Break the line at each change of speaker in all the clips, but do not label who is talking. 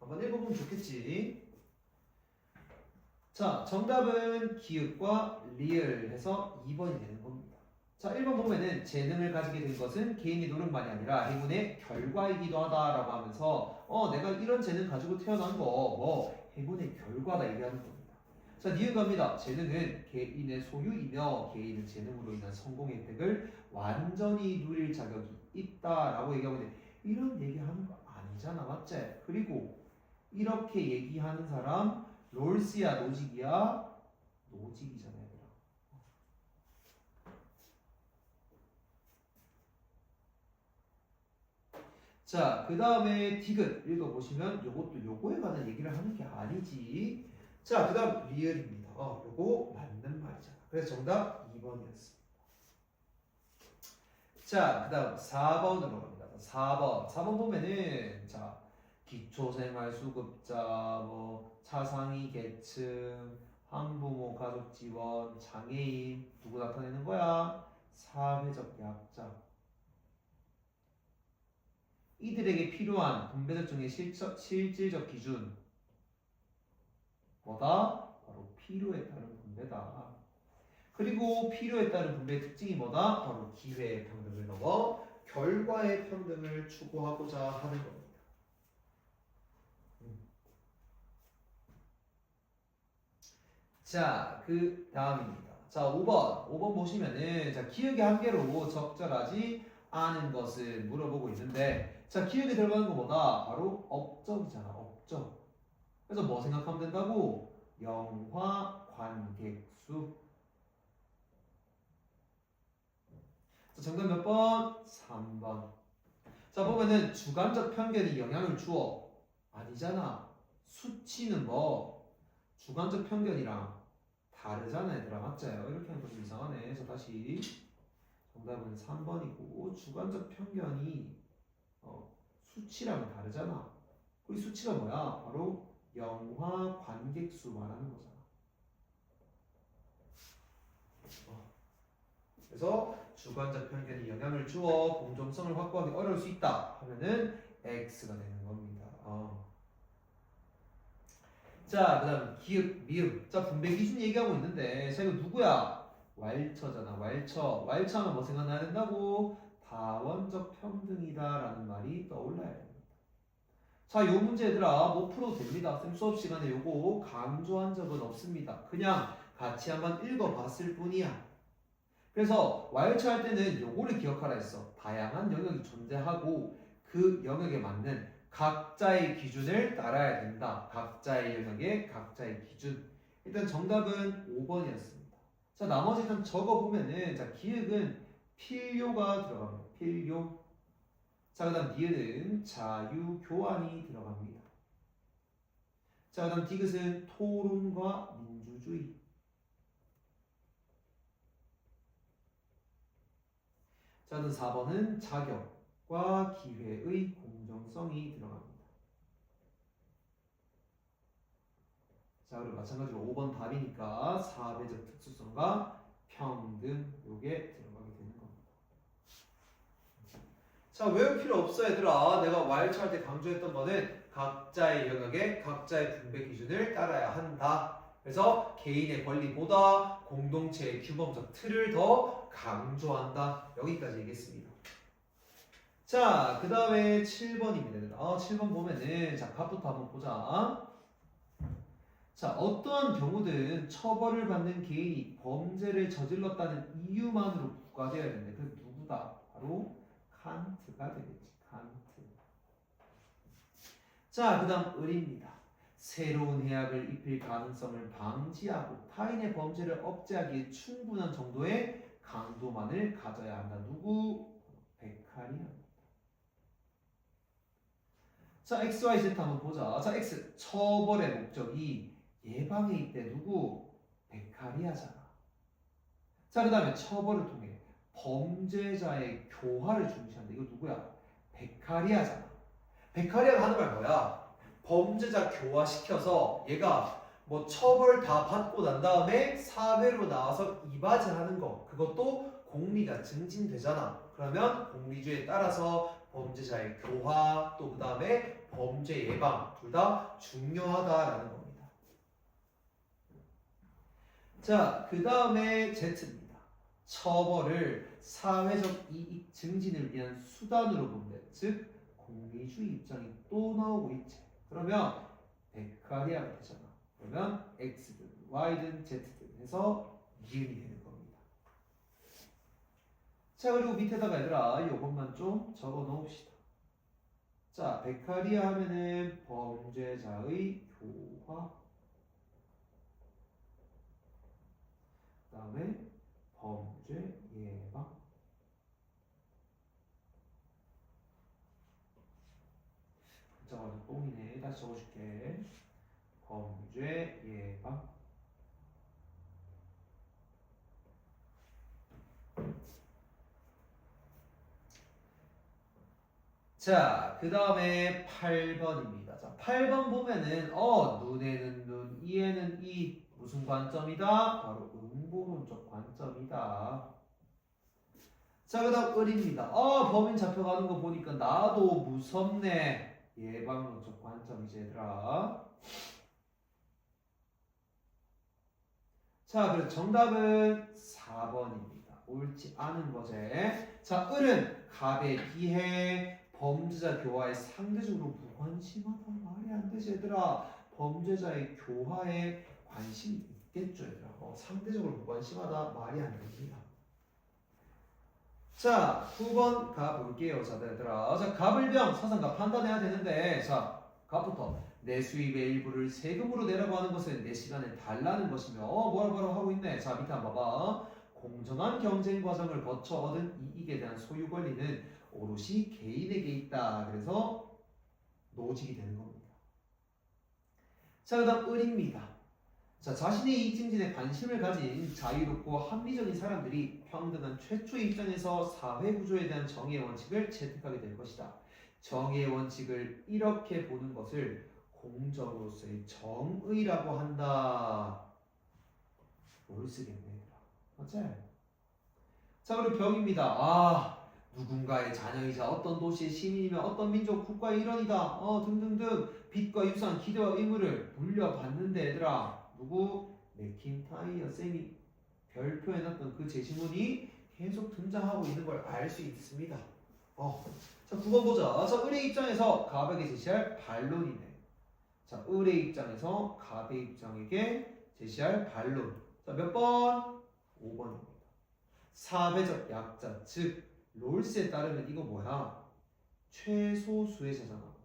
한번 읽어보면 좋겠지. 자, 정답은 기읍과 리을 해서 2번이 되는 겁니다. 자, 1번 보면은 재능을 가지게 된 것은 개인의 노력만이 아니라 행운의 결과이기도 하다라고 하면서 내가 이런 재능 가지고 태어난 거 행운의 결과다 얘기하는 겁니다. 자, 니은 갑니다. 재능은 개인의 소유이며 개인은 재능으로 인한 성공의 혜택을 완전히 누릴 자격이 있다라고 얘기하고 있는데 이런 얘기하는 거 아니잖아, 맞지? 그리고 이렇게 얘기하는 사람 롤스야 노직이야? 노직이잖아 얘들아. 자, 그 다음에 디귿 읽어보시면 요것도 요거에 관한 얘기를 하는 게 아니지. 자, 그 다음 리을입니다. 요거 맞는 말이잖아. 그래서 정답 2번이었습니다. 자, 그 다음 4번으로 갑니다. 4번 보면은 자, 기초생활수급자, 차상위 계층, 한부모 가족 지원, 장애인 누구 나타내는 거야? 사회적 약자. 이들에게 필요한 분배적 중의 실질적 기준 뭐다? 바로 필요에 따른 분배다. 그리고 필요에 따른 분배의 특징이 뭐다? 바로 기회의 평등을 넘어 결과의 평등을 추구하고자 하는 겁니다. 자, 그 다음입니다. 자, 5번 보시면은 자, 기억의 한계로 적절하지 않은 것을 물어보고 있는데 자, 기억에 들어가는 것보다 바로 업적이잖아, 업적. 그래서 뭐 생각하면 된다고? 영화 관객수. 자, 정답 몇 번? 3번. 자, 보면은 주관적 편견이 영향을 주어. 아니잖아. 수치는 뭐? 주관적 편견이랑 다르잖아, 얘들아. 맞죠? 이렇게 하면 좀 이상하네. 그래서 다시 정답은 3번이고 주관적 편견이 수치랑은 다르잖아. 그 수치가 뭐야? 바로 영화 관객수 말하는 거잖아. 그래서 주관적 편견이 영향을 주어 공정성을 확보하기 어려울 수 있다 하면은 X가 되는 겁니다. 자, 그 다음 기읍, 미음. 자, 분배 기준 얘기하고 있는데 자, 이거 누구야? 왈처잖아. 왈처 하면 뭐 생각나야 된다고? 다원적 평등이다라는 말이 떠올라야 됩니다. 자, 요 문제 얘들아 못 풀어도 됩니다. 쌤 수업 시간에 요거 강조한 적은 없습니다. 그냥 같이 한번 읽어봤을 뿐이야. 그래서 와일드 할 때는 요거를 기억하라 했어. 다양한 영역이 존재하고 그 영역에 맞는 각자의 기준을 따라야 된다. 각자의 영역에 각자의 기준. 일단 정답은 5번이었습니다. 자, 나머지 일단 적어보면은 자, 기획은 필요가 들어갑니다. 필요. 자, 그 다음 니은은 자유교환이 들어갑니다. 자, 그 다음 디귿은 토론과 민주주의. 자, 그다음 4번은 자격과 기회의 공정성이 들어갑니다. 자, 그리고 마찬가지로 5번 답이니까 사회적 특수성과 평등 요게 들어가게 되는 겁니다. 자, 외울 필요 없어 얘들아. 내가 와일드 할 때 강조했던 거는 각자의 영역에 각자의 분배 기준을 따라야 한다. 그래서 개인의 권리보다 공동체의 규범적 틀을 더 강조한다. 여기까지 얘기했습니다. 자, 그 다음에 7번입니다. 7번 보면은 자, 답부터 한번 보자. 자, 어떠한 경우든 처벌을 받는 개인이 범죄를 저질렀다는 이유만으로 부과되어야 되는데 그 누구다? 바로 칸트가 되겠지. 칸트. 자, 그 다음 을입니다. 새로운 해악을 입힐 가능성을 방지하고 타인의 범죄를 억제하기에 충분한 정도의 강도만을 가져야 한다. 누구? 베카리아. 자, X, Y, Z 한번 보자. 자, X. 처벌의 목적이 예방에 있대. 누구? 베카리아잖아. 자, 그 다음에 처벌을 통해 범죄자의 교화를 중시한다. 이거 누구야? 베카리아잖아. 베카리아가 하는 말 뭐야? 범죄자 교화시켜서 얘가 뭐 처벌 다 받고 난 다음에 사회로 나와서 이바지하는 거 그것도 공리가 증진되잖아. 그러면 공리주의에 따라서 범죄자의 교화 또 그 다음에 범죄 예방 둘 다 중요하다라는 겁니다. 자, 그 다음에 Z입니다. 처벌을 사회적 이익 증진을 위한 수단으로 본다. 즉 공리주의 입장이 또 나오고 있지. 그러면 베카리아가 되잖아. 그러면 X든 Y든 Z든 해서 니은이 되는 겁니다. 자, 그리고 밑에다가 얘들아 이것만 좀 적어 놓읍시다. 자, 베카리아 하면은 범죄자의 교화, 그 다음에 범죄 예방, 글자가 똥이네. 다시 적어줄게. 범죄 예방. 자, 그 다음에 8번입니다. 자, 8번 보면은 눈에는 눈, 이에는 이 무슨 관점이다? 바로 응보론적 관점이다. 자, 그 다음 을입니다. 범인 잡혀가는 거 보니까 나도 무섭네. 예방론적 관점이지 얘들아. 자, 그래서 정답은 4번입니다. 옳지 않은 거지. 자, 을은 갑에 비해 범죄자 교화에 상대적으로 무관심하다. 말이 안 되지 얘들아. 범죄자의 교화에 관심이 있겠죠 얘들아. 상대적으로 무관심하다. 말이 안 됩니다. 자, 9번 가볼게요. 자, 얘들아. 자, 갑을병 사상가 판단해야 되는데, 자, 갑부터 내 수입의 일부를 세금으로 내라고 하는 것은 내 시간을 달라는 것이며, 뭐라고 하고 있네. 자, 밑에 한번 봐봐. 공정한 경쟁 과정을 거쳐 얻은 이익에 대한 소유 권리는 오롯이 개인에게 있다. 그래서 노직이 되는 겁니다. 자, 그 다음 을입니다. 자, 자신의 이익 증진에 관심을 가진 자유롭고 합리적인 사람들이 평등한 최초의 입장에서 사회 구조에 대한 정의의 원칙을 채택하게 될 것이다. 정의의 원칙을 이렇게 보는 것을 공정으로서의 정의라고 한다. 뭘 쓰겠네. 맞지? 자, 그리고 병입니다. 누군가의 자녀이자 어떤 도시의 시민이며 어떤 민족, 국가의 일원이다. 등등등 빚과 유산, 기대와 의무를 물려받는데 얘들아. 누구? 맥킨타이어 쌤이 별표해놨던 그 제시문이 계속 등장하고 있는 걸 알 수 있습니다. 자, 9번 보자. 자, 을의 입장에서 갑에게 제시할 반론이네. 자, 을의 입장에서 갑의 입장에게 제시할 반론. 자, 몇 번? 5번입니다. 사회적 약자, 즉 롤스에 따르면 이거 뭐야? 최소 수혜자잖아.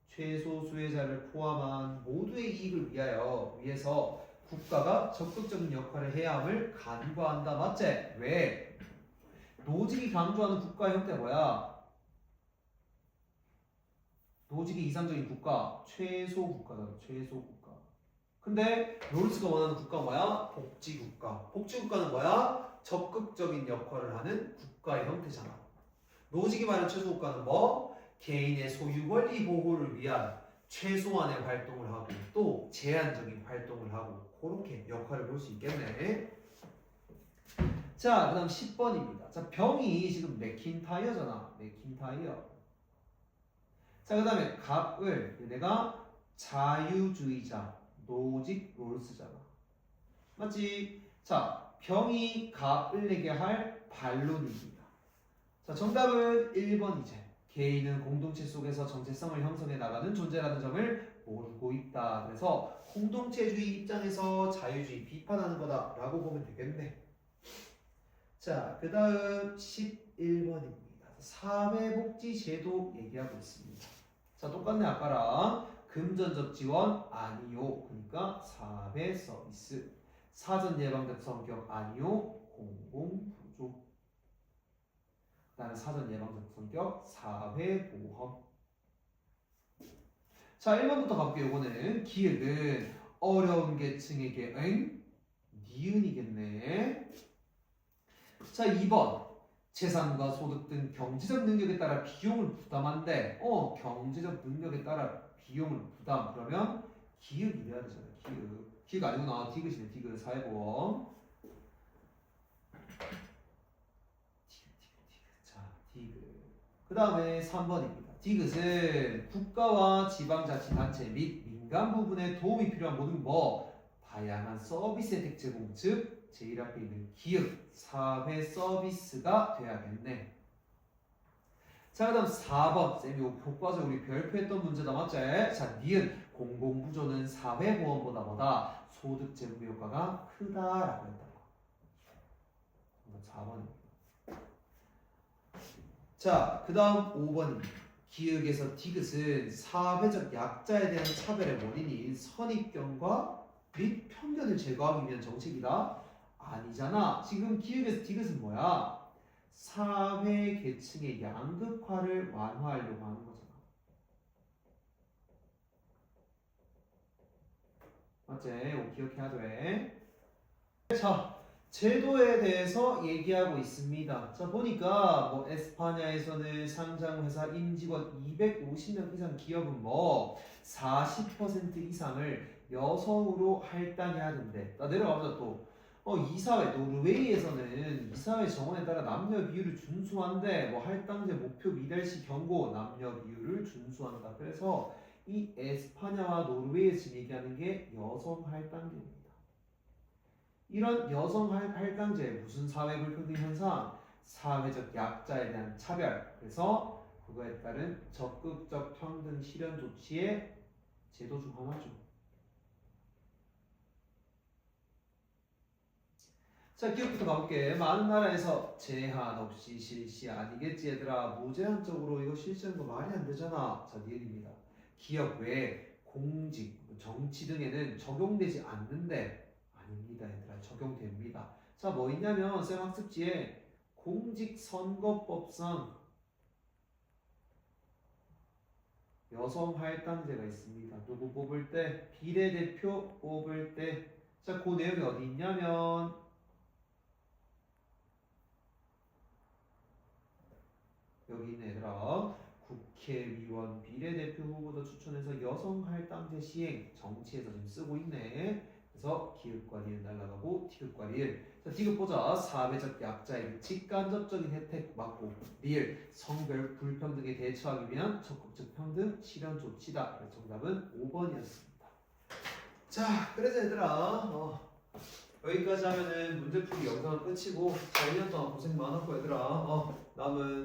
최소 수혜자를 포함한 모두의 이익을 위해서 국가가 적극적인 역할을 해야 함을 간과한다. 맞지? 왜? 노직이 강조하는 국가 형태 뭐야? 노직이 이상적인 국가, 최소 국가잖아. 최소 국가. 근데 롤스가 원하는 국가 뭐야? 복지국가. 복지국가는 뭐야? 적극적인 역할을 하는 국가의 형태잖아. 노직이 말하는 최소 국가는 뭐? 개인의 소유 권리 보호를 위한 최소한의 활동을 하고 또 제한적인 활동을 하고 그렇게 역할을 볼 수 있겠네. 자, 그 다음 10번입니다. 자, 병이 지금 맥킨타이어잖아. 맥킨타이어. 자, 그 다음에 갑을 얘네가 자유주의자, 노직 롤스잖아. 맞지? 자, 병이 갑을에게 할 반론입니다. 자, 정답은 1번이지. 개인은 공동체 속에서 정체성을 형성해 나가는 존재라는 점을 모르고 있다. 그래서 공동체주의 입장에서 자유주의 비판하는 거다라고 보면 되겠네. 자, 그 다음 11번입니다. 사회복지제도 얘기하고 있습니다. 자, 똑같네 아까랑. 금전적 지원 아니요. 그러니까 사회서비스. 사전 예방적 성격 아니요. 공공부조. 그다음에 사전 예방적 성격 사회보험. 자, 1번부터 가볼게요. 이거는 기획은 어려운 계층에게 니은이겠네. 자, 2번 재산과 소득 등 경제적 능력에 따라 비용을 부담한데 경제적 능력에 따라 비용을 부담. 그러면 기획이 돼야 되잖아. 기획 아니구나. 디귿이네. 디귿. 사회보험. 자, 디귿. 그 다음에 3번입니다. 디귿은 국가와 지방자치단체 및 민간 부분에 도움이 필요한 모든 다양한 서비스 혜택 제공, 즉 제일 앞에 있는 기업, 사회 서비스가 돼야겠네. 자, 그 다음 4번. 쌤이 교과서 우리 별표했던 문제다, 맞지? 자, 니은 공공부조는 사회보험보다 소득 제고의 효과가 크다라고 했다. 4번입니다. 자, 그 다음 5번. 기역에서 디귿은 사회적 약자에 대한 차별의 원인인 선입견과 및 편견을 제거하기 위한 정책이다? 아니잖아. 지금 기역에서 디귿은 뭐야? 사회 계층의 양극화를 완화하려고 하는 거잖아. 맞지? 이거 기억해야 돼. 자, 제도에 대해서 얘기하고 있습니다. 자, 보니까 에스파냐에서는 상장 회사 임직원 250명 이상 기업은 40% 이상을 여성으로 할당해야 된대. 나 내려가보자 또. 이사회 노르웨이에서는 이사회 정원에 따라 남녀 비율을 준수한데 할당제 목표 미달시 경고 남녀 비율을 준수한다. 그래서 이 에스파냐와 노르웨이에서 지금 얘기하는 게 여성 할당제입니다. 이런 여성 할당제 무슨 사회 불평등 현상? 사회적 약자에 대한 차별. 그래서 그거에 따른 적극적 평등 실현 조치의 제도 중 하나죠. 자, 기업부터 가볼게. 많은 나라에서 제한 없이 실시 아니겠지 얘들아. 무제한적으로 이거 실시하는 거 말이 안 되잖아. 자, 니은입니다. 기업 외에 공직, 정치 등에는 적용되지 않는데 아닙니다 얘들아. 적용됩니다. 자, 뭐 있냐면 쌤 학습지에 공직선거법상 여성 할당제가 있습니다. 누구 뽑을 때? 비례대표 뽑을 때. 자, 그 내용이 어디 있냐면 여기 있네 얘들아. 국회의원 비례대표 후보자 추천해서 여성 할당제 시행 정치에서 지금 쓰고 있네. 그래서 기읍과 리을 날라가고 티귿과 리을. 자, 티귿 보자. 사회적 약자의 직간접적인 혜택 맞고 리을 성별 불평등에 대처하기 위한 적극적 평등 실현 조치다. 그래서 정답은 5번이었습니다. 자, 그래서 얘들아 여기까지 하면은 문제풀이 영상은 끝이고 1년 동안 고생 많았고 얘들아 남은